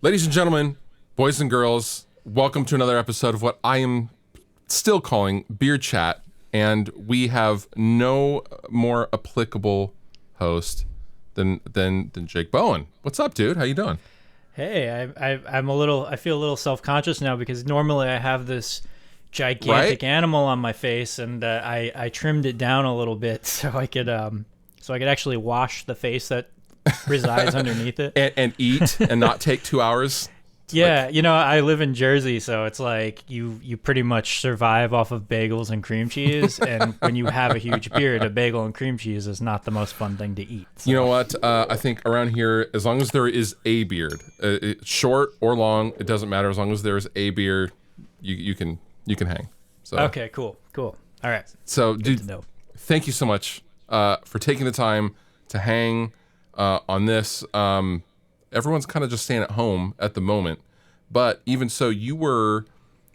Ladies and gentlemen, boys and girls, welcome to another episode of what I am still calling Beard Chat, and we have no more applicable host than Jake Bowen. What's up, dude? How you doing? Hey, I feel a little self-conscious now because normally I have this gigantic animal on my face, and I trimmed it down a little bit so I could actually wash the face that resides underneath it and eat and not take 2 hours. Yeah, I live in Jersey, so it's like you pretty much survive off of bagels and cream cheese, and when you have a huge beard, a bagel and cream cheese is not the most fun thing to eat. So. You know what? I think around here, as long as there is a beard, short or long, it doesn't matter. As long as there's a beard, you can hang. So okay, cool. All right. So, dude, thank you so much for taking the time to hang on this. Everyone's kind of just staying at home at the moment, but even so, you were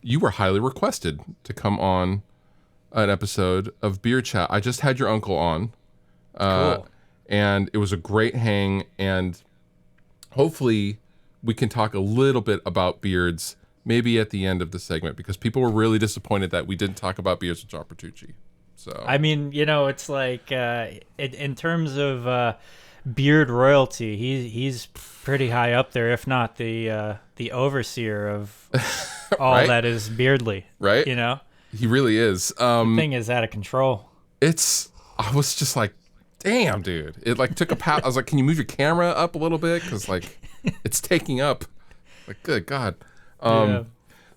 highly requested to come on an episode of Beard Chat. I just had your uncle on, Cool. And it was a great hang, and hopefully we can talk a little bit about beards maybe at the end of the segment, because people were really disappointed that we didn't talk about beards with John Bertucci. So I mean, it's like in terms of beard royalty, he's pretty high up there, if not the overseer of all right? that is beardly. Right? He really is. The thing is out of control. I was just like, damn, dude. It like took a pat. I was like, can you move your camera up a little bit? Because like, it's taking up. Like, good God. Yeah.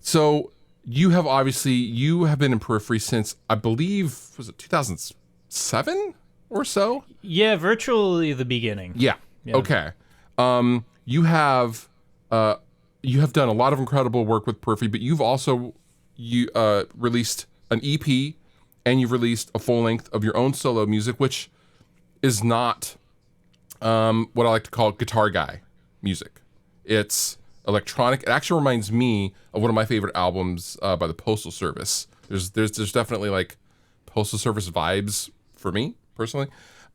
So you have been in Periphery since, I believe, was it 2007 or so? Yeah, virtually the beginning. Yeah. Okay. You have done a lot of incredible work with Periphery, but you've also released an EP, and you've released a full length of your own solo music, which is not what I like to call guitar guy music. It's electronic. It actually reminds me of one of my favorite albums by the Postal Service. There's definitely like Postal Service vibes for me personally.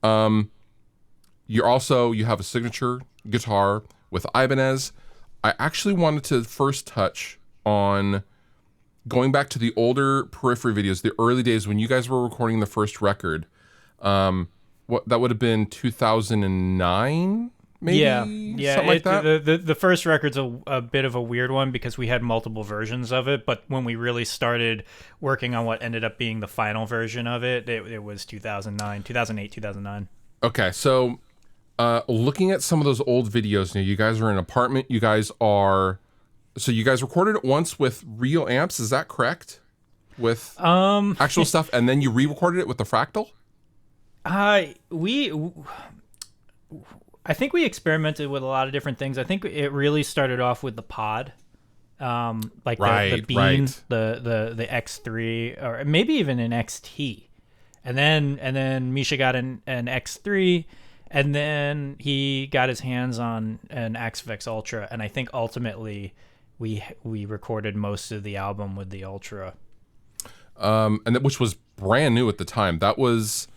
You have a signature guitar with Ibanez. I actually wanted to first touch on going back to the older Periphery videos, the early days when you guys were recording the first record. What that would have been 2009, maybe. Yeah, something like that. The first record's a bit of a weird one because we had multiple versions of it, but when we really started working on what ended up being the final version of it, it was 2008, 2009. Okay, so looking at some of those old videos, you guys are in an apartment. You guys recorded it once with real amps. Is that correct? With actual stuff, and then you re-recorded it with the Fractal? I think we experimented with a lot of different things. I think it really started off with the pod, the Bean, the X3, or maybe even an XT, and then Misha got an X3, and then he got his hands on an Axvex Ultra, and I think ultimately we recorded most of the album with the Ultra, which was brand new at the time. That was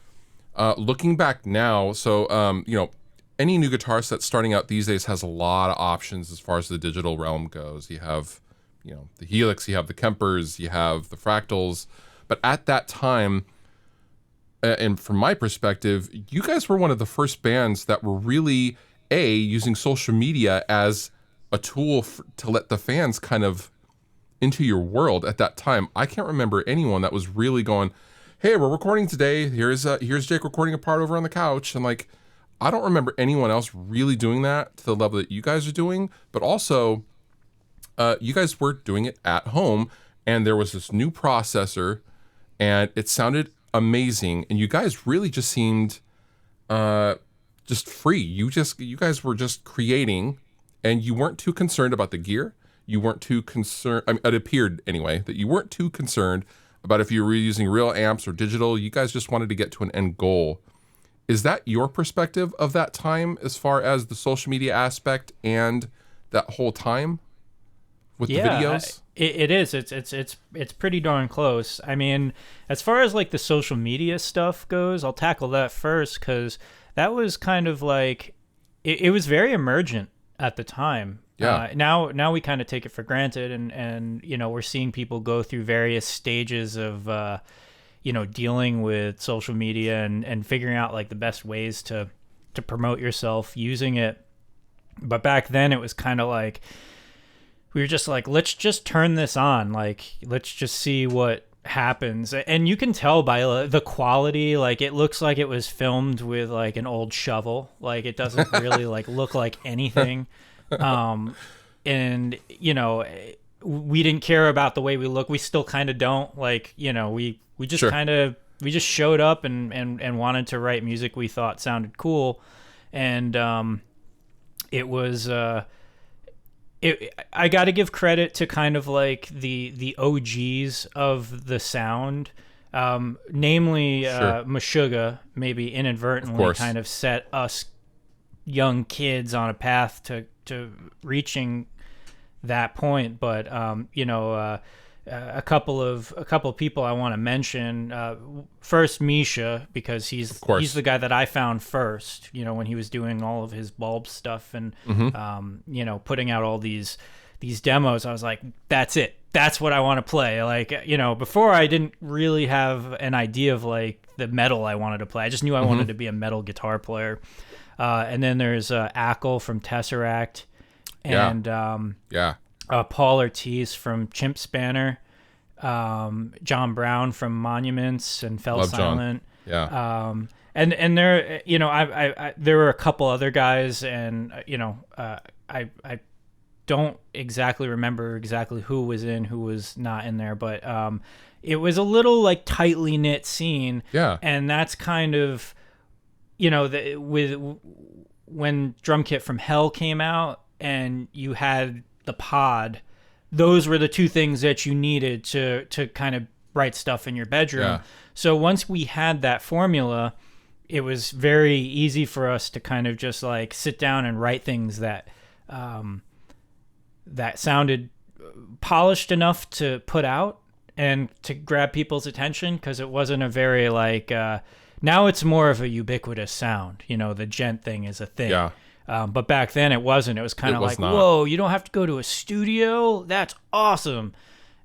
looking back now. So any new guitar set starting out these days has a lot of options as far as the digital realm goes. You have, the Helix, you have the Kempers, you have the Fractals. But at that time, and from my perspective, you guys were one of the first bands that were really, using social media as a tool to let the fans kind of into your world at that time. I can't remember anyone that was really going, hey, we're recording today. Here's Jake recording a part over on the couch. And like, I don't remember anyone else really doing that to the level that you guys are doing, but also you guys were doing it at home, and there was this new processor, and it sounded amazing, and you guys really just seemed just free. You guys were just creating, and you weren't too concerned about the gear. You weren't too concerned, I mean, it appeared anyway, that you weren't too concerned about if you were using real amps or digital. You guys just wanted to get to an end goal. Is that your perspective of that time as far as the social media aspect and that whole time with the videos? It is. It's pretty darn close. I mean, as far as like the social media stuff goes, I'll tackle that first because that was kind of like it was very emergent at the time. Yeah. Now we kind of take it for granted, and we're seeing people go through various stages of dealing with social media and figuring out like the best ways to promote yourself using it. But back then it was kind of like we were just like, let's just turn this on, like let's just see what happens. And you can tell by the quality, like it looks like it was filmed with like an old shovel, like it doesn't really like look like anything. And we didn't care about the way we look. We still kind of don't, like we just Sure. we just showed up and wanted to write music we thought sounded cool. And it was I got to give credit to kind of like the OGs of the sound, namely Meshuggah, maybe inadvertently kind of set us young kids on a path to reaching that point. But a couple of people I want to mention. First, Misha, because he's the guy that I found first. When he was doing all of his bulb stuff and putting out all these demos, I was like, that's it. That's what I want to play. Like before, I didn't really have an idea of like the metal I wanted to play. I just knew I wanted to be a metal guitar player. And then there's Ackle from Tesseract, and Paul Ortiz from Chimp Spanner, John Brown from Monuments and Fell Love Silent. John. And there, there were a couple other guys, and I don't exactly remember exactly who was in, who was not in there, but it was a little like tightly knit scene. Yeah, and that's kind of when Drum Kit from Hell came out, and you had the Pod. Those were the two things that you needed to kind of write stuff in your bedroom. Yeah. So once we had that formula, it was very easy for us to kind of just like sit down and write things that that sounded polished enough to put out and to grab people's attention, because it wasn't a very like now it's more of a ubiquitous sound. The gent thing is a thing. Yeah. But back then it wasn't. It was kind of like, not. Whoa, you don't have to go to a studio? That's awesome.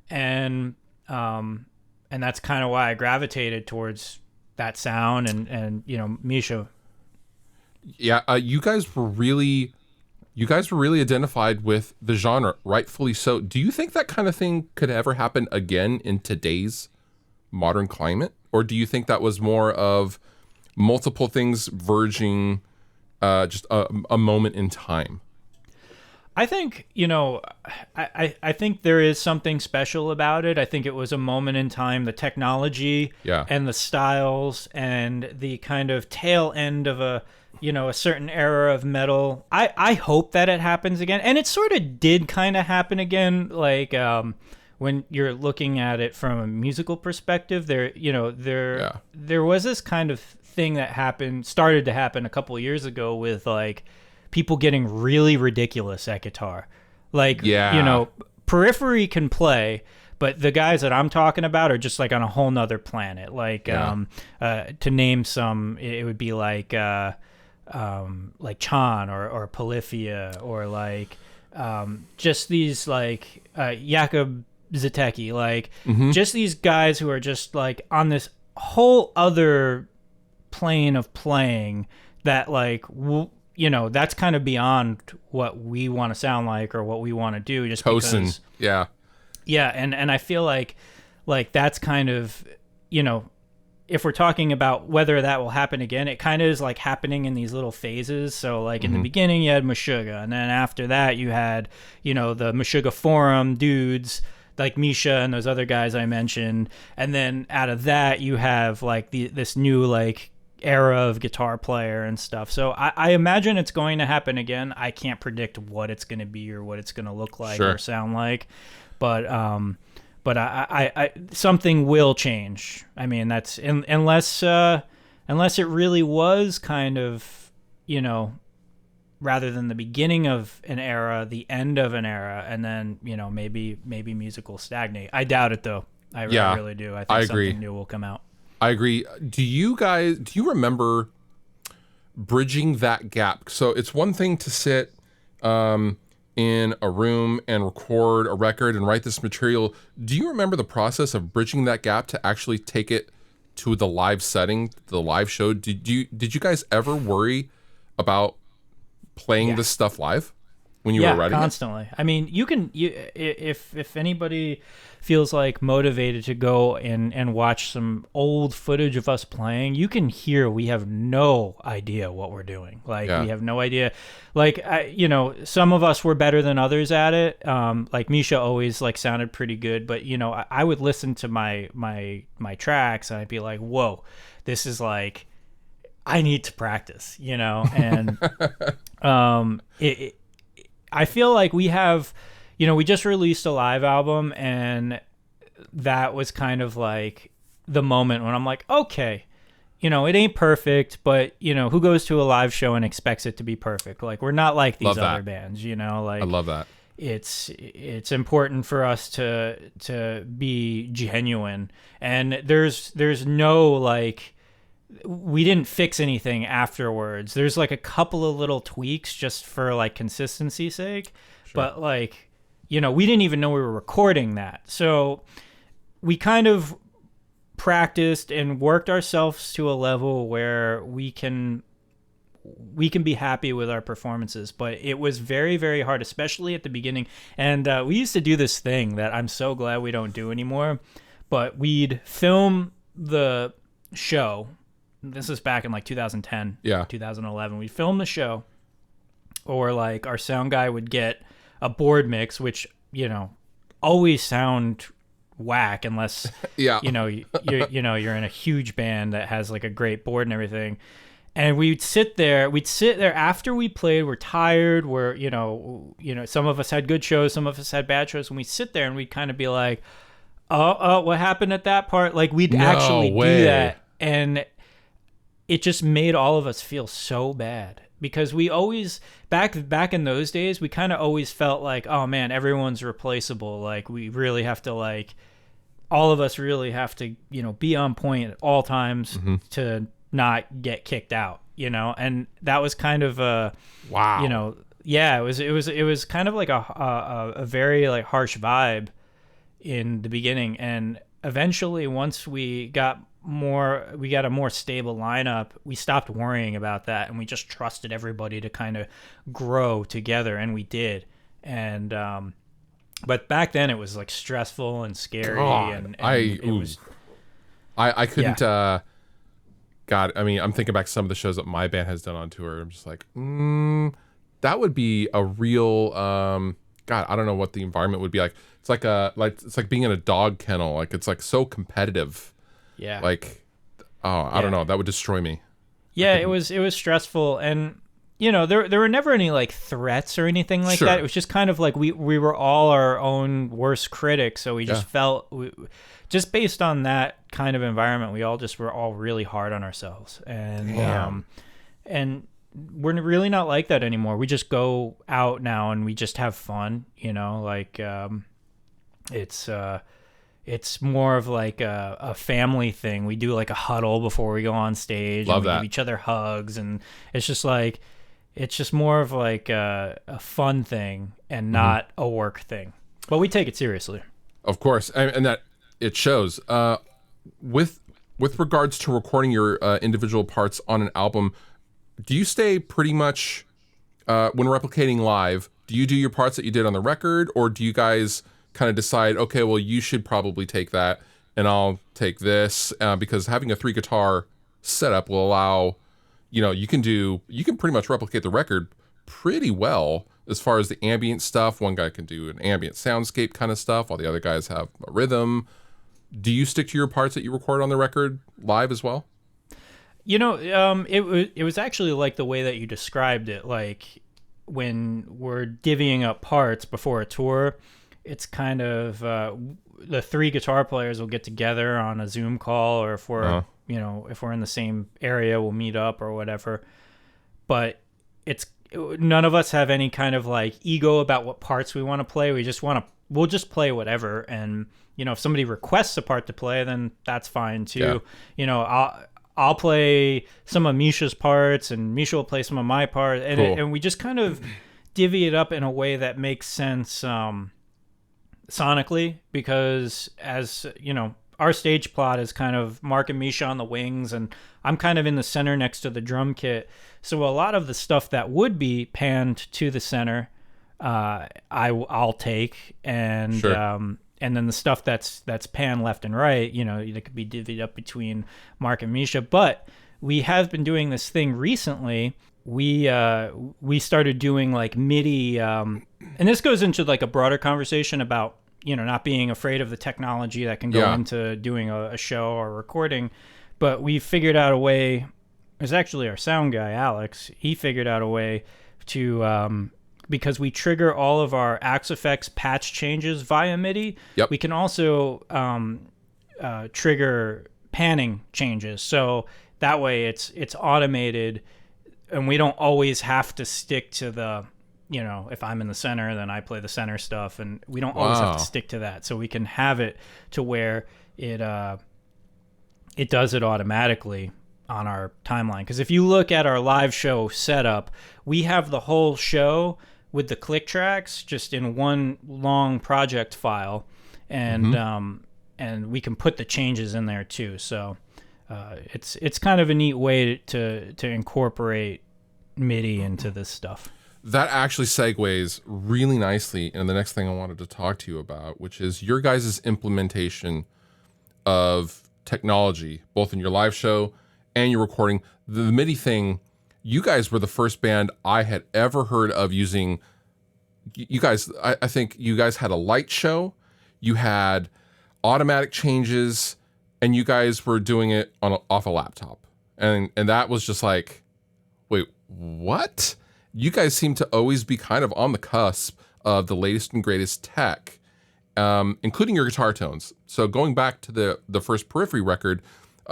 And that's kind of why I gravitated towards that sound and Misha. Yeah, you guys were really identified with the genre, rightfully so. Do you think that kind of thing could ever happen again in today's modern climate? Or do you think that was more of multiple things verging just a moment in time? I think, I think there is something special about it. I think it was a moment in time, the technology and the styles and the kind of tail end of a certain era of metal. I hope that it happens again. And it sort of did kind of happen again. Like, when you're looking at it from a musical perspective, there was this kind of thing that started to happen a couple of years ago with like people getting really ridiculous at guitar. Like, Periphery can play, but the guys that I'm talking about are just like on a whole nother planet. Like, to name some, it would be like Chan or Polyphia, or like just these like Jakub Zatecki, like just these guys who are just like on this whole other plane of playing that like that's kind of beyond what we want to sound like or what we want to do, just because and I feel like that's kind of if we're talking about whether that will happen again, it kind of is like happening in these little phases. So like in the beginning you had Meshuggah, and then after that you had the Meshuggah forum dudes like Misha and those other guys I mentioned, and then out of that you have like this new like era of guitar player and stuff. So I imagine it's going to happen again. I can't predict what it's going to be or what it's going to look like or sound like, but I something will change. I mean, that's unless it really was kind of rather than the beginning of an era, the end of an era, and then maybe music will stagnate. I doubt it though. I really do. I think something new will come out. I agree. Do you remember bridging that gap? So it's one thing to sit in in a room and record a record and write this material, do you remember the process of bridging that gap to actually take it to the live setting, the live show? Did you guys ever worry about playing this stuff live when you were writing constantly. I mean, if anybody feels like motivated to go and watch some old footage of us playing, you can hear we have no idea what we're doing. Like we have no idea. Like some of us were better than others at it. Like Misha always like sounded pretty good, but I would listen to my tracks and I'd be like, whoa, this is like, I need to practice, and I feel like we have, we just released a live album, and that was kind of like the moment when I'm like, okay, it ain't perfect, but who goes to a live show and expects it to be perfect? Like, we're not like these other bands, like, I love that. It's important for us to be genuine, and there's no like, we didn't fix anything afterwards. There's like a couple of little tweaks just for like consistency's sake, but like, we didn't even know we were recording that. So we kind of practiced and worked ourselves to a level where we can be happy with our performances, but it was very, very hard, especially at the beginning. And we used to do this thing that I'm so glad we don't do anymore, but we'd film the show. This is back in like 2010, 2011. We filmed the show, or like our sound guy would get a board mix, which, always sound whack unless, you're in a huge band that has like a great board and everything. And we'd sit there after we played. We're tired. We're, some of us had good shows, some of us had bad shows. And we'd sit there and we'd kind of be like, oh, what happened at that part? Like we'd actually do that. And it just made all of us feel so bad, because we always, back in those days, we kind of always felt like, oh man, everyone's replaceable. Like we really have to, like, all of us really have to, be on point at all times to not get kicked out, and that was kind of a, it was kind of like a very like harsh vibe in the beginning. And eventually, once we got a more stable lineup, we stopped worrying about that, and we just trusted everybody to kind of grow together, and we did. And but back then it was like stressful and scary. I couldn't God, I mean, I'm thinking back to some of the shows that my band has done on tour. I'm just like, that would be a real God, I don't know what the environment would be like. It's like being in a dog kennel. Like, it's like so competitive. Yeah. Like, I don't know. That would destroy me. Yeah, it was stressful, and there were never any like threats or anything like that. It was just kind of like we were all our own worst critics, so we just felt just based on that kind of environment, we all just were all really hard on ourselves, and and we're really not like that anymore. We just go out now and we just have fun, like it's more of like a family thing. We do like a huddle before we go on stage. Love and we that. give each other hugs, and it's just more of like a fun thing and not a work thing. But we take it seriously. Of course, and that it shows. With regards to recording your individual parts on an album, do you stay pretty much when replicating live? Do you do your parts that you did on the record, or do you guys kind of decide, okay, well, you should probably take that and I'll take this, because having a 3-guitar setup will allow, you can pretty much replicate the record pretty well as far as the ambient stuff. One guy can do an ambient soundscape kind of stuff while the other guys have a rhythm. Do you stick to your parts that you record on the record live as well? It was actually like the way that you described it. Like when we're divvying up parts before a tour, it's kind of the 3 guitar players will get together on a Zoom call, or if we're if we're in the same area, we'll meet up or whatever. But none of us have any kind of like ego about what parts we want to play. We'll just play whatever. And if somebody requests a part to play, then that's fine too. I'll play some of Misha's parts, and Misha will play some of my parts, and cool. And we just kind of divvy it up in a way that makes sense sonically, because as you know, our stage plot is kind of Mark and Misha on the wings, and I'm kind of in the center next to the drum kit. So a lot of the stuff that would be panned to the center, I'll take, and Sure. And then the stuff that's panned left and right, you know, it could be divvied up between Mark and Misha. But we have been doing this thing recently. We started doing like MIDI, and this goes into like a broader conversation about, you know, not being afraid of the technology that can go into doing a show or recording. But we figured out a way. It's actually our sound guy, Alex. He figured out a way to, because we trigger all of our Axe Effects patch changes via MIDI, we can also trigger panning changes. So that way it's automated, and we don't always have to stick to the, you know, if I'm in the center, then I play the center stuff, and we don't always have to stick to that. So we can have it to where it does it automatically on our timeline. Because if you look at our live show setup, we have the whole show with the click tracks just in one long project file, and and we can put the changes in there too. So it's kind of a neat way to incorporate MIDI into this stuff. That actually segues really nicely into the next thing I wanted to talk to you about, which is your guys' implementation of technology, both in your live show and your recording. The MIDI thing, you guys were the first band I had ever heard of using. You guys, I think you guys had a light show, you had automatic changes, and you guys were doing it off a laptop. And that was just like, wait, what? You guys seem to always be kind of on the cusp of the latest and greatest tech, including your guitar tones. So going back to the first Periphery record,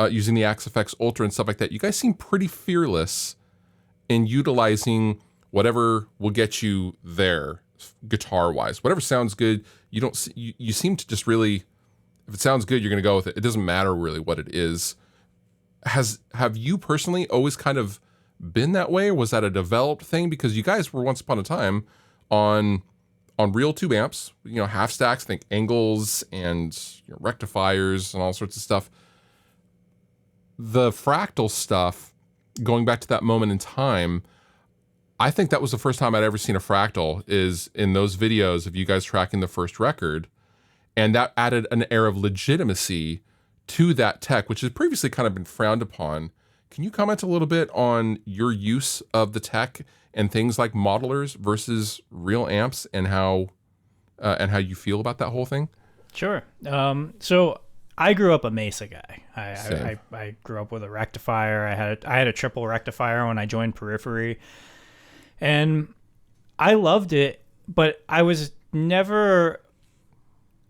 using the Axe Effects Ultra and stuff like that, you guys seem pretty fearless in utilizing whatever will get you there, guitar-wise. Whatever sounds good, you seem to just really, if it sounds good, you're going to go with it. It doesn't matter really what it is. Have you personally always kind of been that way, or was that a developed thing? Because you guys were once upon a time on real tube amps, you know, half stacks, think angles and, you know, rectifiers and all sorts of stuff. The fractal stuff, going back to that moment in time, I think that was the first time I'd ever seen a fractal, is in those videos of you guys tracking the first record. And that added an air of legitimacy to that tech, which has previously kind of been frowned upon. Can you comment a little bit on your use of the tech and things like modelers versus real amps, and how you feel about that whole thing? Sure. So I grew up a Mesa guy. I grew up with a rectifier. I had a triple rectifier when I joined Periphery, and I loved it. But I was never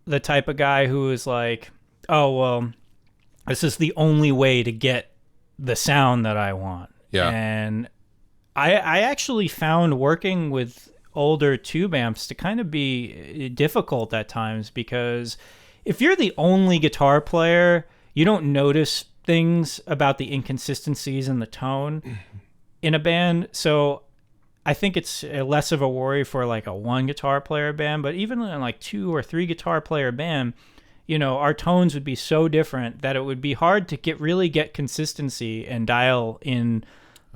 the type of guy who was like, "Oh well, this is the only way to get the sound that I want." Yeah. And I actually found working with older tube amps to kind of be difficult at times, because if you're the only guitar player, you don't notice things about the inconsistencies in the tone in a band. So I think it's less of a worry for like a one guitar player band, but even in like 2 or 3 guitar player band, you know, our tones would be so different that it would be hard to really get consistency and dial in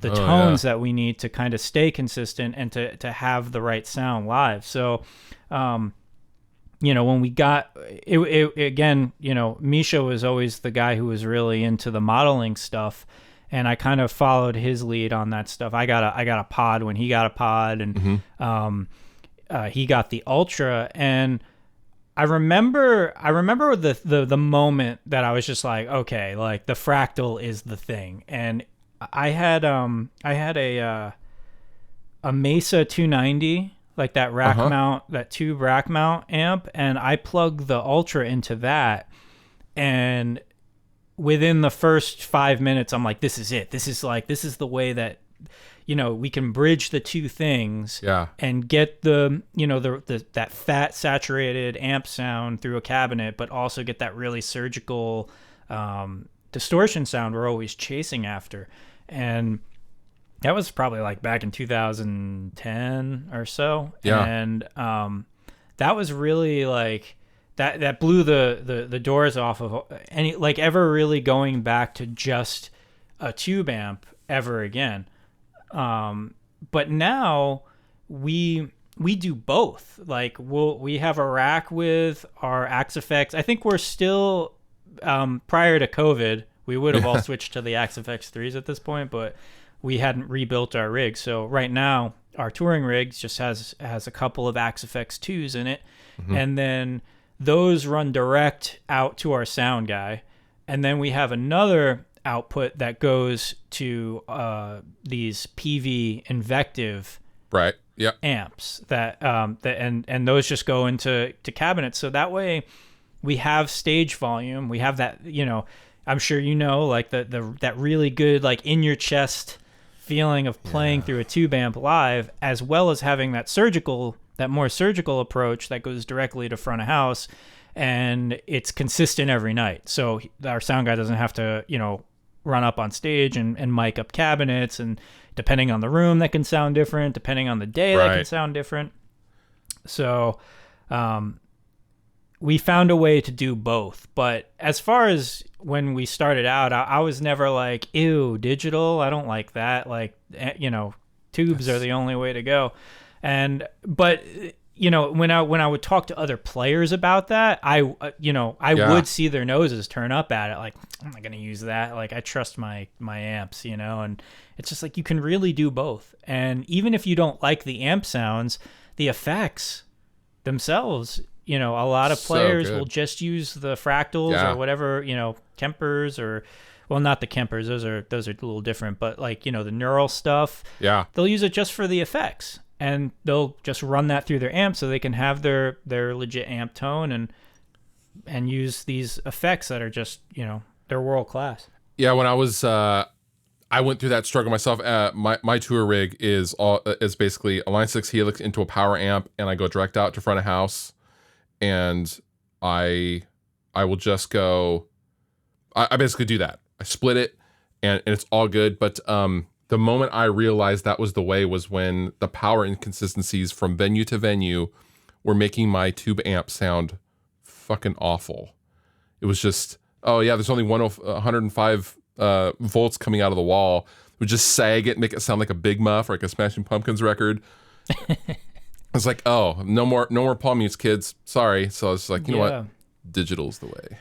the tones that we need to kind of stay consistent and to have the right sound live. So, you know, when we got it again, you know, Misha was always the guy who was really into the modeling stuff, and I kind of followed his lead on that stuff. I got a pod when he got a pod, and he got the Ultra, and I remember the moment that I was just like, okay, like the fractal is the thing. And I had a Mesa 290, like that rack mount, that tube rack mount amp, and I plugged the Ultra into that, and within the first 5 minutes, I'm like, this is it. This is the way that, you know, we can bridge the two things and get the, you know, that fat saturated amp sound through a cabinet, but also get that really surgical distortion sound we're always chasing after. And That was probably like back in 2010 or so. Yeah. And that was really like that blew the doors off of any like ever really going back to just a tube amp ever again. But now we do both. Like we have a rack with our Axe Effects. I think we're still prior to COVID, we would have all switched to the Axe Effects 3s at this point, but we hadn't rebuilt our rig. So right now our touring rig just has a couple of Axe Effects 2s in it. Mm-hmm. And then those run direct out to our sound guy. And then we have another output that goes to these PV Invective right. Yeah. amps that and those just go into cabinets. So that way we have stage volume. We have that, I'm sure like that really good like in your chest feeling of playing through a tube amp live, as well as having that more surgical approach that goes directly to front of house, and it's consistent every night. So our sound guy doesn't have to, run up on stage and mic up cabinets, and depending on the room that can sound different, depending on the day that can sound different. So we found a way to do both. But as far as when we started out, I was never like, ew, digital, I don't like that. Like, tubes are the only way to go. But when I would talk to other players about that, I would see their noses turn up at it. Like, I'm not going to use that. Like, I trust my amps, and it's just like, you can really do both. And even if you don't like the amp sounds, the effects themselves, a lot of players will just use the fractals or whatever, Kempers or, well, not the Kempers. Those are a little different, but like, the neural stuff, they'll use it just for the effects. And they'll just run that through their amp so they can have their legit amp tone and use these effects that are just, they're world class. Yeah, when I was I went through that struggle myself. My tour rig is basically a Line 6 Helix into a power amp, and I go direct out to front of house, and I will just go. I basically do that. I split it, and it's all good. But the moment I realized that was the way was when the power inconsistencies from venue to venue were making my tube amp sound fucking awful. It was just, oh yeah, there's only 105 volts coming out of the wall. It would just sag it, make it sound like a Big Muff or like a Smashing Pumpkins record. It's like, oh, no more palm mutes, kids. Sorry. So I was like, you know what? Digital's the way.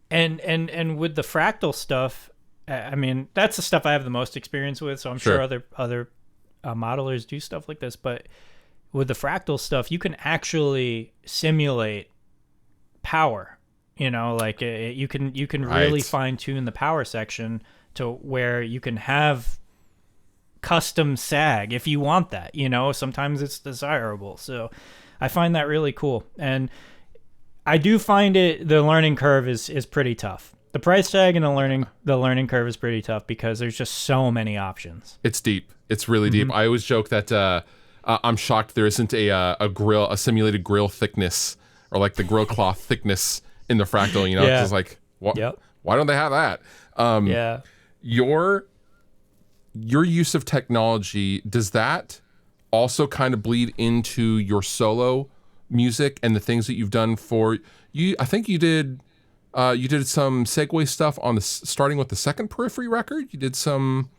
And with the fractal stuff, I mean, that's the stuff I have the most experience with. So I'm sure other modelers do stuff like this. But with the fractal stuff, you can actually simulate power. Like you can really fine tune the power section to where you can have custom sag if you want that. Sometimes it's desirable. So I find that really cool, and I do find the learning curve is pretty tough. The price tag and the learning curve is pretty tough because there's just so many options. It's deep. It's really deep. I always joke that I'm shocked there isn't a simulated grill thickness or like the grill cloth thickness in the fractal. It's like, why don't they have that? Your use of technology, does that also kind of bleed into your solo music and the things that you've done for you? I think you did some segue stuff on starting with the second Periphery record. You did some.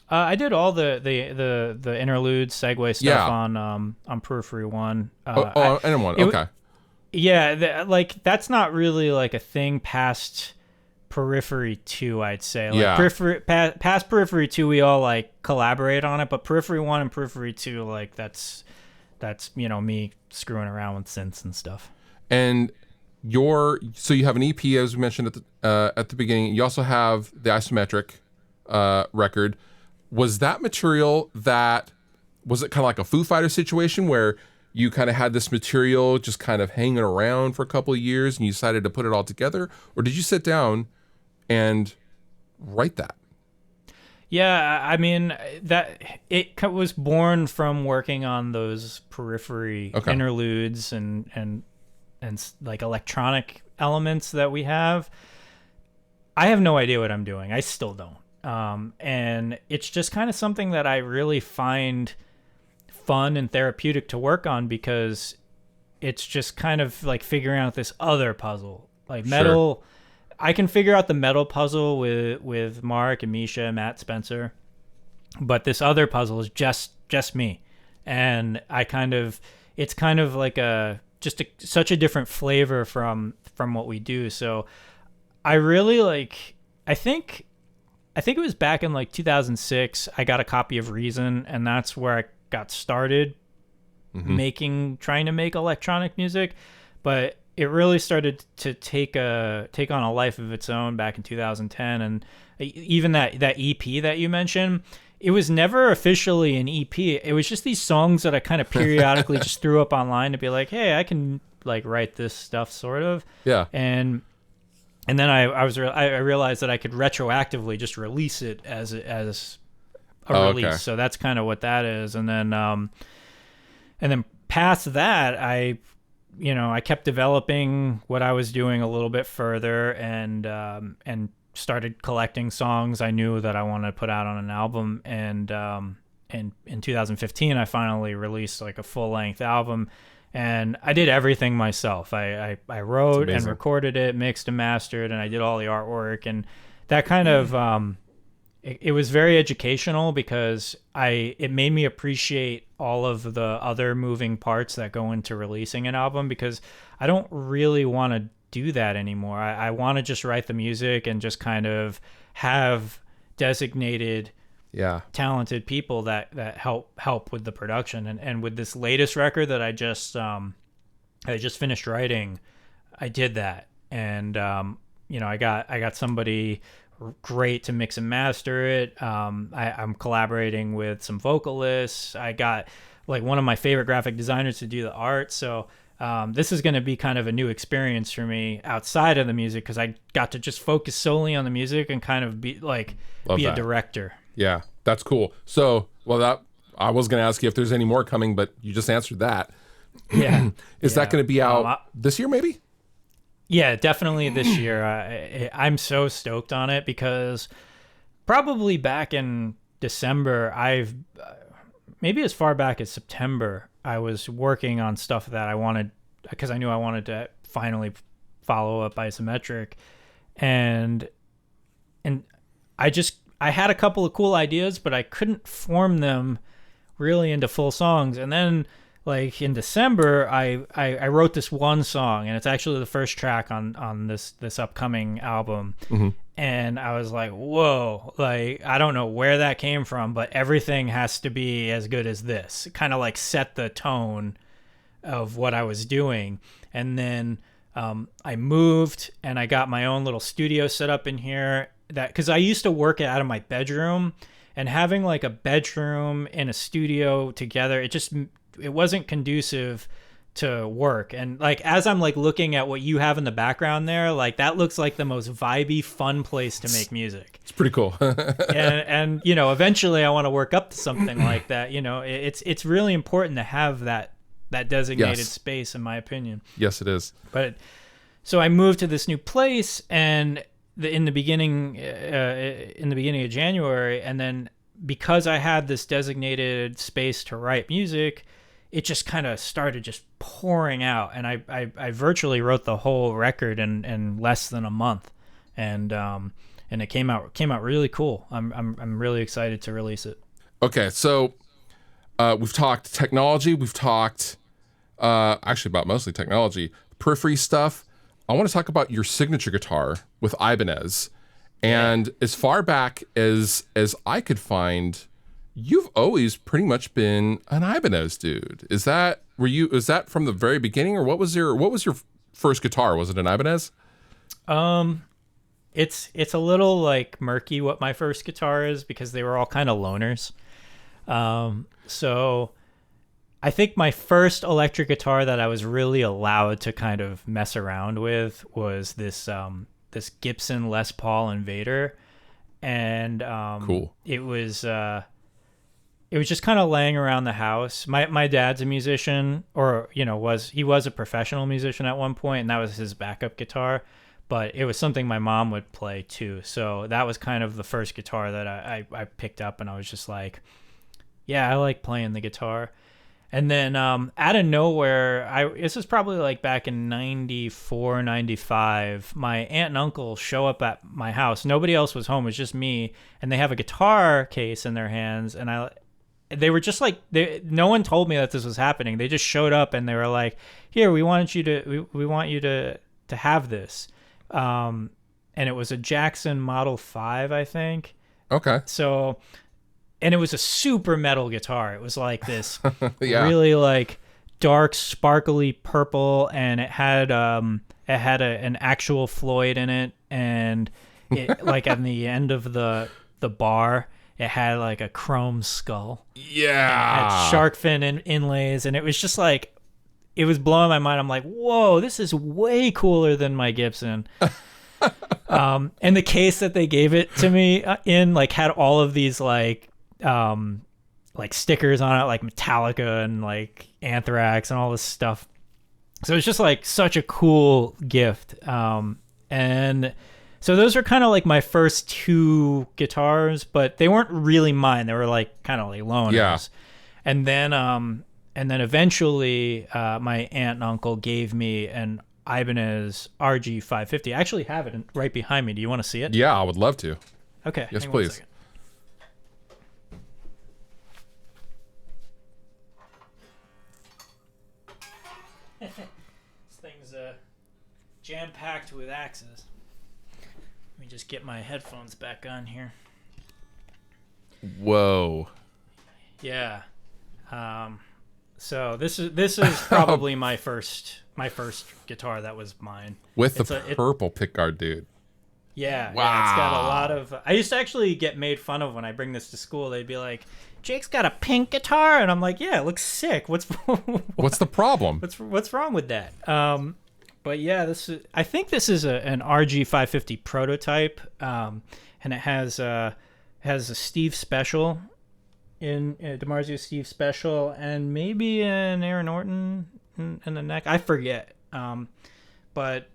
I did all the interlude segue stuff on Periphery 1. And 1. Okay. That's not really like a thing past Periphery 2, I'd say. Past Periphery 2, we all like collaborate on it, but Periphery 1 and Periphery 2, like that's me screwing around with synths and stuff. And so you have an EP, as we mentioned at the beginning. You also have the Isometric record. Was that material was it kind of like a Foo Fighter situation where you kind of had this material just kind of hanging around for a couple of years and you decided to put it all together? Or did you sit down and write that? Yeah, I mean, that it was born from working on those Periphery interludes and like electronic elements that we have. I have no idea what I'm doing. I still don't. And it's just kind of something that I really find fun and therapeutic to work on, because it's just kind of like figuring out this other puzzle. Like metal, sure. I can figure out the metal puzzle with Mark and Misha and Matt Spencer, but this other puzzle is just me. And it's kind of like such a different flavor from what we do. So I really I think it was back in like 2006, I got a copy of Reason, and that's where I got started trying to make electronic music. But it really started to take on a life of its own back in 2010. And even that EP that you mentioned, it was never officially an EP. It was just these songs that I kind of periodically just threw up online to be like, hey, I can like write this stuff sort of. Yeah. And then I realized that I could retroactively just release it as a release. Okay. So that's kind of what that is. And then past that, I kept developing what I was doing a little bit further, and started collecting songs I knew that I wanted to put out on an album. And in 2015, I finally released like a full length album. And I did everything myself. I wrote and recorded it, mixed and mastered, and I did all the artwork. And that kind of it was very educational, because it made me appreciate all of the other moving parts that go into releasing an album, because I don't really want to do that anymore. I want to just write the music and just kind of have designated talented people that help with the production. And with this latest record that I just finished writing, I did that. And I got somebody great to mix and master it. I'm collaborating with some vocalists. I got like one of my favorite graphic designers to do the art. So this is going to be kind of a new experience for me outside of the music, because I got to just focus solely on the music and kind of be a director. Yeah, that's cool. So, I was going to ask you if there's any more coming, but you just answered that. Yeah. Is that going to be out this year, maybe? Yeah, definitely this year. I'm so stoked on it, because probably back in December, maybe as far back as September, I was working on stuff that I wanted, because I knew I wanted to finally follow up Isometric. And I had a couple of cool ideas, but I couldn't form them really into full songs. And then like in December, I wrote this one song, and it's actually the first track on this upcoming album. Mm-hmm. And I was like, whoa, like, I don't know where that came from, but everything has to be as good as this. It kind of like set the tone of what I was doing. And then I moved, and I got my own little studio set up in here, because I used to work out of my bedroom, and having like a bedroom and a studio together, it wasn't conducive to work. And like, as I'm like looking at what you have in the background there, like that looks like the most vibey, fun place to make music. It's pretty cool. and eventually I want to work up to something like that. It's really important to have that designated space, in my opinion. Yes, it is. But so I moved to this new place, and in the beginning of January, and then because I had this designated space to write music, it just kind of started just pouring out, and I virtually wrote the whole record in less than a month, and it came out really cool. I'm really excited to release it. Okay, so we've talked technology, we've talked actually about mostly technology, Periphery stuff. I want to talk about your signature guitar with Ibanez, and as far back as I could find, you've always pretty much been an Ibanez dude. Is that from the very beginning, or what was your first guitar? Was it an Ibanez? It's a little like murky what my first guitar is, because they were all kind of loners. So I think my first electric guitar that I was really allowed to kind of mess around with was this Gibson Les Paul Invader, and cool. It was just kind of laying around the house. My dad's a musician, or he was a professional musician at one point, and that was his backup guitar. but it was something my mom would play too. So that was kind of the first guitar that I picked up, and I was just like, yeah, I like playing the guitar. And then out of nowhere, this was probably like back in 94, 95, my aunt and uncle show up at my house. Nobody else was home. It was just me. And they have a guitar case in their hands. And they were just like, no one told me that this was happening. They just showed up and they were like, here, we want you to have this. And it was a Jackson Model 5, I think. Okay. So... And it was a super metal guitar. It was like this yeah. like dark, sparkly purple, and it had an actual Floyd in it, and it like at the end of the bar, it had like a chrome skull. Yeah. It had shark fin inlays, and it was just like, it was blowing my mind. I'm like, whoa, this is way cooler than my Gibson. And the case that they gave it to me in like had all of these like stickers on it, like Metallica and like Anthrax and all this stuff. So it's just like such a cool gift. And so those were kind of like my first two guitars, but they weren't really mine. They were like kind of like loaners. Yeah. And then eventually my aunt and uncle gave me an Ibanez Rg550. I actually have it right behind me. Do you want to see it? Yeah, I would love to. Okay. Yes, please. This thing's jam-packed with axes. Let me just get my headphones back on here. Whoa. Yeah. So this is probably my first guitar that was mine. With the purple pickguard, dude. Yeah. Wow. Yeah, it's got a lot of... I used to actually get made fun of when I bring this to school. They'd be like, Jake's got a pink guitar, and I'm like, yeah, it looks sick. What's the problem? What's wrong with that? But yeah, I think this is an Rg550 prototype, and it has a Steve Special in DiMarzio Steve Special, and maybe an Aaron Orton in the neck. I forget. But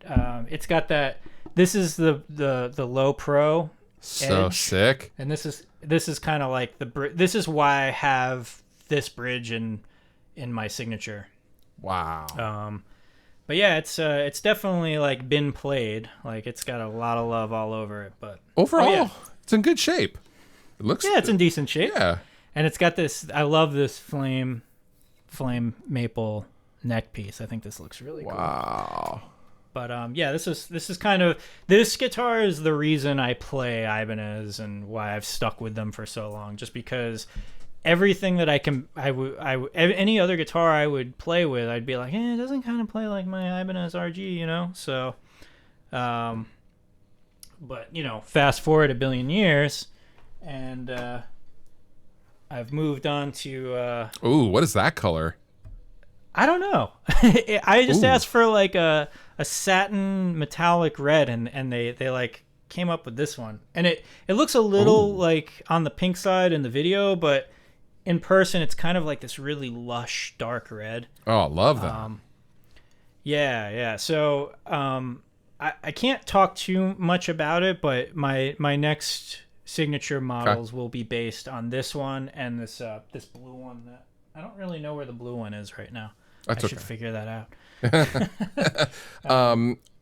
it's got that. This is the low pro. So edge, sick. and this is kind of like this is why I have this bridge in my signature. Wow. But yeah, it's definitely like been played. Like it's got a lot of love all over it. But overall, it's in good shape. It looks. Yeah, it's in decent shape. Yeah. And it's got this. I love this flame maple neck piece. I think this looks really cool. Wow. But yeah, this is kind of, this guitar is the reason I play Ibanez and why I've stuck with them for so long. Just because everything that any other guitar I would play with, I'd be like, it doesn't kind of play like my Ibanez RG, you know. So, but fast forward a billion years, and I've moved on to. Ooh, what is that color? I don't know. I just asked for like a satin metallic red, and they like came up with this one. And it looks a little like on the pink side in the video, but in person it's kind of like this really lush dark red. Oh, I love that. Yeah. So I can't talk too much about it, but my next signature models will be based on this one and this blue one that I don't really know where the blue one is right now. I should figure that out.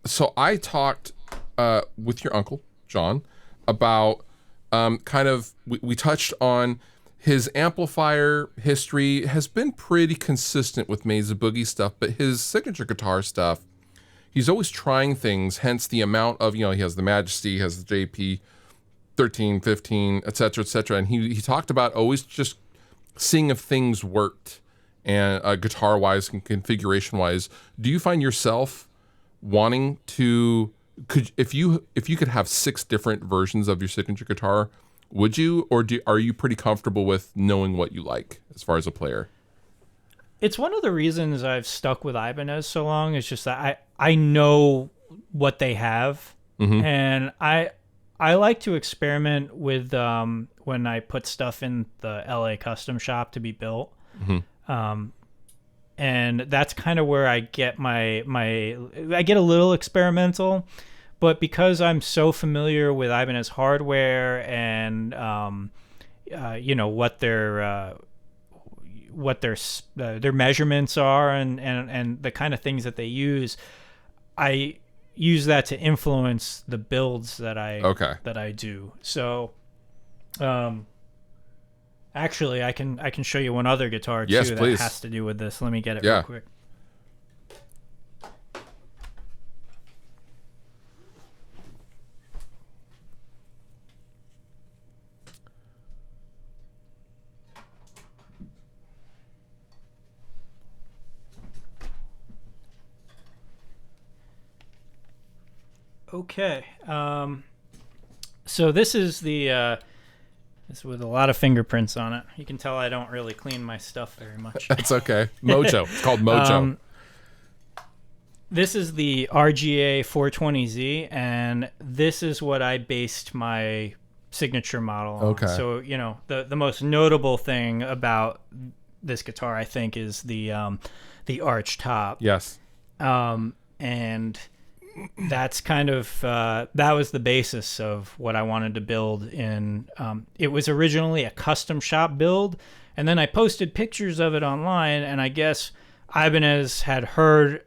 So I talked with your uncle, John, about we touched on his amplifier history has been pretty consistent with Mesa Boogie stuff, but his signature guitar stuff, he's always trying things, hence the amount of, he has the Majesty, he has the JP 13, 15, et cetera, and he talked about always just seeing if things worked. And guitar-wise and configuration-wise, do you find yourself wanting to? If you could have 6 different versions of your signature guitar, would you, or are you pretty comfortable with knowing what you like as far as a player? It's one of the reasons I've stuck with Ibanez so long. It's just that I know what they have, and I like to experiment with when I put stuff in the LA custom shop to be built. And that's kind of where I get I get a little experimental, But because I'm so familiar with Ibanez hardware and what their measurements are and the kind of things that they use, I use that to influence the builds that I do. So, actually, I can show you one other guitar too that has to do with this. Let me get it real quick. Okay. So this is this with a lot of fingerprints on it. You can tell I don't really clean my stuff very much. That's okay. Mojo. It's called Mojo. This is the RGA 420Z, and this is what I based my signature model on. Okay. So, the most notable thing about this guitar, I think, is the arch top. Yes. And that's kind of that was the basis of what I wanted to build in. It was originally a custom shop build, and then I posted pictures of it online, and I guess Ibanez had heard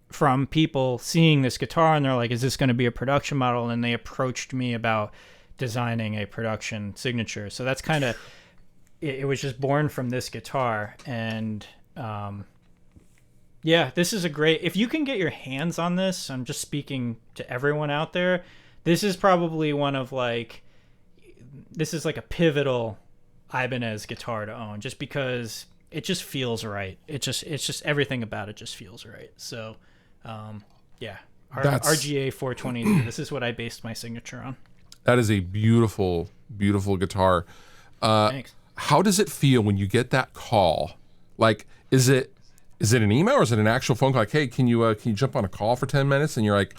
from people seeing this guitar, and they're like, is this going to be a production model? And they approached me about designing a production signature. So that's kind of it was just born from this guitar. And yeah, this is a great, if you can get your hands on this, I'm just speaking to everyone out there, this is probably this is like a pivotal Ibanez guitar to own, just because it just feels right. It's just everything about it just feels right. So, yeah, RGA 420, this is what I based my signature on. That is a beautiful, beautiful guitar. Thanks. How does it feel when you get that call? Like, is it an email or is it an actual phone call? Like, hey, can you jump on a call for 10 minutes? And you're like,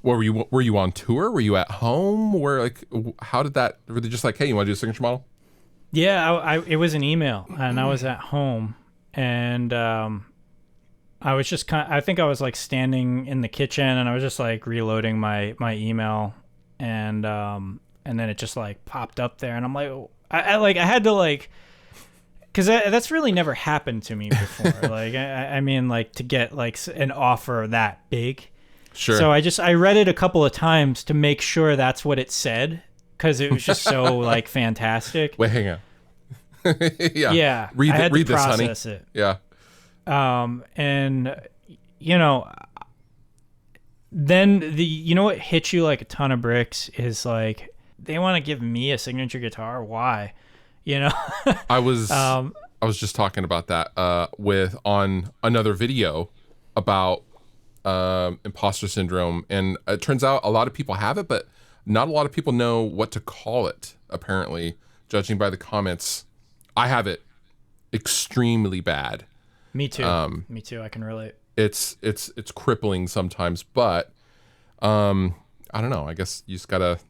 were you on tour? Were you at home? How did that? Were they just like, hey, you want to do a signature model? Yeah, it was an email, and I was at home, and I was just I think I was like standing in the kitchen, and I was just like reloading my email, and then it just like popped up there, and I'm like, I had to like. Because that's really never happened to me before. Like, I mean, like, to get, like, an offer that big. Sure. So I read it a couple of times to make sure that's what it said, because it was just so, like, fantastic. Wait, hang on. Yeah. Yeah. Read this, honey. Process it. Yeah. And, then what hits you like a ton of bricks is, like, they want to give me a signature guitar? Why? I was just talking about that on another video about imposter syndrome, and it turns out a lot of people have it, but not a lot of people know what to call it, apparently, judging by the comments. I have it extremely bad. Me too. Me too. I can relate. It's crippling sometimes, but I don't know. I guess you gotta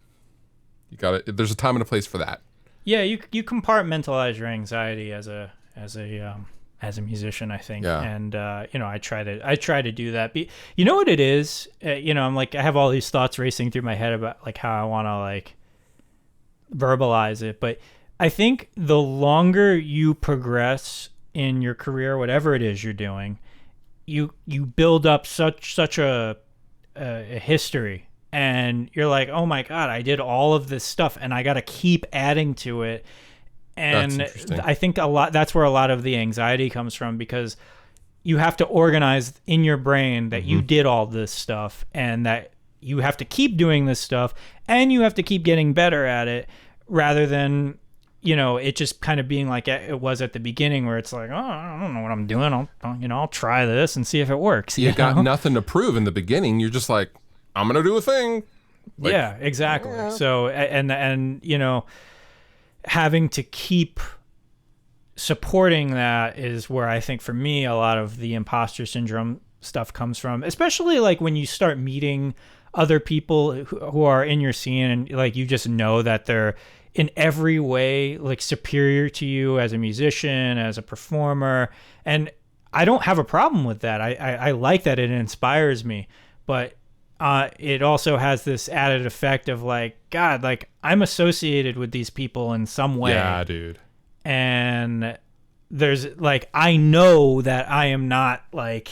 there's a time and a place for that. Yeah, you compartmentalize your anxiety as a musician, I think. Yeah. And I try to do that. You know what it is? I'm like, I have all these thoughts racing through my head about like how I want to like verbalize it, but I think the longer you progress in your career, whatever it is you're doing, you build up such a history. And you're like, oh my God, I did all of this stuff and I got to keep adding to it. And I think that's where a lot of the anxiety comes from, because you have to organize in your brain that you did all this stuff and that you have to keep doing this stuff and you have to keep getting better at it, rather than, it just kind of being like it was at the beginning, where it's like, oh, I don't know what I'm doing. I'll try this and see if it works. You got nothing to prove in the beginning. You're just like, I'm going to do a thing. Like, yeah, exactly. Yeah. So, and having to keep supporting that is where I think for me, a lot of the imposter syndrome stuff comes from, especially like when you start meeting other people who are in your scene, and like, you just know that they're in every way like superior to you as a musician, as a performer. And I don't have a problem with that. I like that. It inspires me, but it also has this added effect of like, God, like I'm associated with these people in some way. Yeah, dude. And there's like, I know that I am not like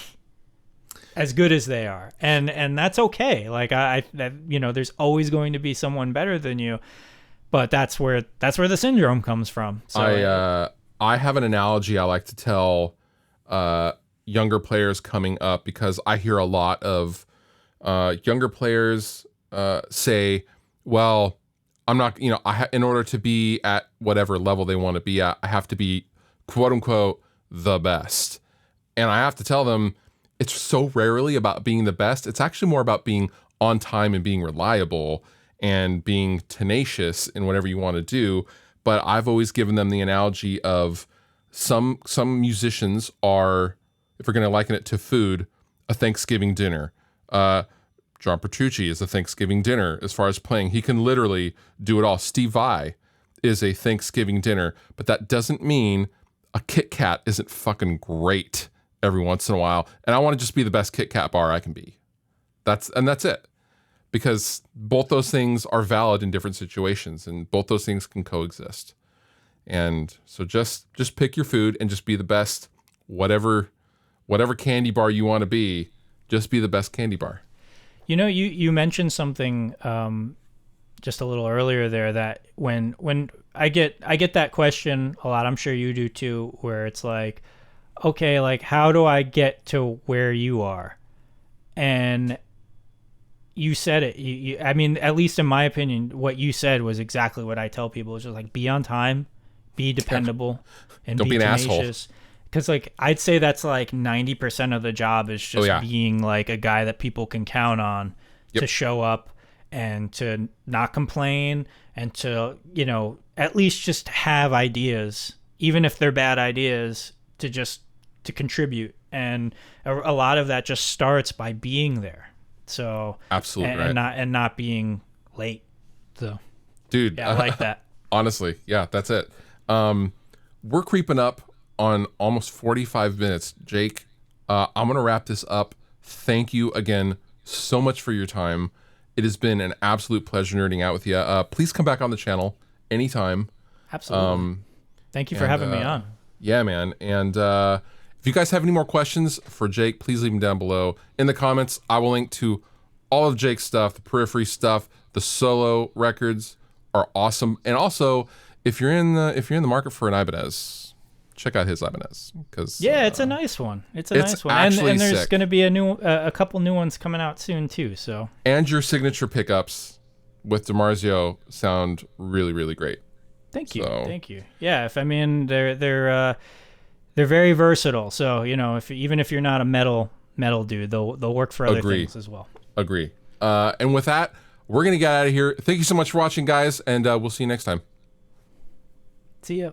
as good as they are, and that's okay. Like there's always going to be someone better than you, but that's where the syndrome comes from. So I have an analogy I like to tell younger players coming up, because I hear a lot of younger players say, well, I'm not, in order to be at whatever level they want to be at, I have to be quote unquote the best. And I have to tell them, it's so rarely about being the best. It's actually more about being on time and being reliable and being tenacious in whatever you want to do. But I've always given them the analogy of some musicians are, if we're going to liken it to food, a Thanksgiving dinner. John Petrucci is a Thanksgiving dinner as far as playing. He can literally do it all. Steve Vai is a Thanksgiving dinner, but that doesn't mean a Kit Kat isn't fucking great every once in a while. And I want to just be the best Kit Kat bar I can be. That's it. Because both those things are valid in different situations, and both those things can coexist. And so just pick your food and just be the best, whatever candy bar you want to be, just be the best candy bar. You mentioned something just a little earlier there, that when I get that question a lot, I'm sure you do too, where it's like, okay, like how do I get to where you are? And you said it. I mean, at least in my opinion, what you said was exactly what I tell people. It's just like, be on time, be dependable, and don't be an tenacious. Because like I'd say that's like 90% of the job is just being like a guy that people can count on to show up and to not complain and to, at least just have ideas, even if they're bad ideas, to contribute. And a lot of that just starts by being there. So absolutely, and not being late. So, dude, yeah, I like that. Honestly, yeah, that's it. We're creeping up on almost 45 minutes. Jake, I'm gonna wrap this up. Thank you again so much for your time. It has been an absolute pleasure nerding out with you. Please come back on the channel anytime. Absolutely. Thank you for having me on. Yeah, man. And if you guys have any more questions for Jake, please leave them down below in the comments. I will link to all of Jake's stuff, the Periphery stuff. The solo records are awesome. And also, if you're in the market for an Ibanez, check out his Ibanez, because it's a nice one. It's a nice one, and there's going to be a couple new ones coming out soon too. So, and your signature pickups with DiMarzio sound really, really great. Thank you. Yeah, they're very versatile. So even if you're not a metal dude, they'll work for other things as well. Agree. And with that, we're gonna get out of here. Thank you so much for watching, guys, and we'll see you next time. See ya.